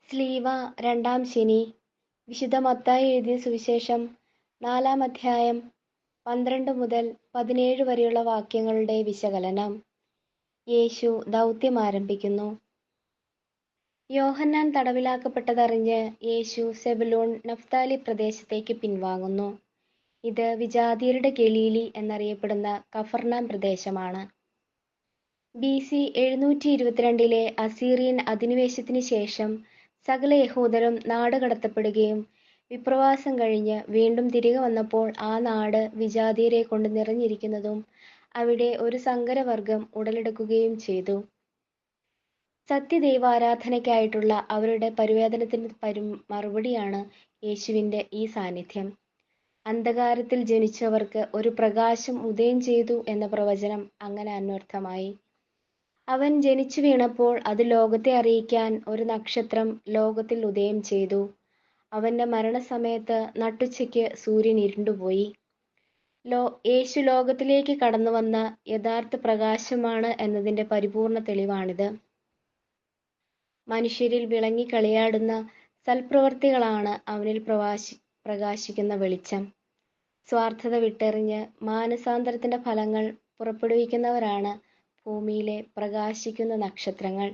സ്ലീവ രണ്ടാം ശനി. വിശുദ്ധ മത്തായി എഴുതിയ സുവിശേഷം 4-ാം അധ്യായം 12 മുതൽ 17 വരെയുള്ള വാക്യങ്ങളുടെ വിശകലനം. യേശു ദൗത്യം ആരംഭിക്കുന്നു. യോഹന്നാൻ തടവിലാക്കപ്പെട്ടതറിഞ്ഞ് യേശു സെബുലൂൺ നഫ്താലി പ്രദേശത്തേക്ക് പിൻവാങ്ങുന്നു. ഇത് വിജാതിയരുടെ ഗലീലി എന്നറിയപ്പെടുന്ന കഫർനാം പ്രദേശമാണ്. BC 722 അസീറിയൻ അധിനിവേശത്തിന് ശേഷം സകല യഹൂദരും നാടുകടത്തപ്പെടുകയും വിപ്രവാസം കഴിഞ്ഞ് വീണ്ടും തിരികെ വന്നപ്പോൾ ആ നാട് വിജാതിയരെ കൊണ്ട് നിറഞ്ഞിരിക്കുന്നതും അവിടെ ഒരു സങ്കരവർഗം ഉടലെടുക്കുകയും ചെയ്തു. സത്യദൈവാരാധനയ്ക്കായിട്ടുള്ള അവരുടെ പരിവേദനത്തിന് മറുപടിയാണ് യേശുവിൻ്റെ ഈ സാന്നിധ്യം. അന്ധകാരത്തിൽ ജനിച്ചവർക്ക് ഒരു പ്രകാശം ഉദയം ചെയ്തു എന്ന പ്രവചനം അങ്ങനെ അന്വർത്ഥമായി. അവൻ ജനിച്ചു വീണപ്പോൾ അത് ലോകത്തെ അറിയിക്കാൻ ഒരു നക്ഷത്രം ലോകത്തിൽ ഉദയം ചെയ്തു. അവൻ്റെ മരണസമയത്ത് നട്ടുച്ചയ്ക്ക് സൂര്യൻ ഇരുണ്ടുപോയി. യേശു ലോകത്തിലേക്ക് കടന്നു വന്ന യഥാർത്ഥ പ്രകാശമാണ് എന്നതിൻ്റെ പരിപൂർണ തെളിവാണിത്. മനുഷ്യരിൽ വിളങ്ങി കളിയാടുന്ന സൽപ്രവർത്തികളാണ് അവനിൽ പ്രകാശിക്കുന്ന വെളിച്ചം. സ്വാർത്ഥത വിട്ടെറിഞ്ഞ് മാനസാന്തരത്തിൻ്റെ ഫലങ്ങൾ പുറപ്പെടുവിക്കുന്നവരാണ് ഭൂമിയിലെ പ്രകാശിക്കുന്ന നക്ഷത്രങ്ങൾ.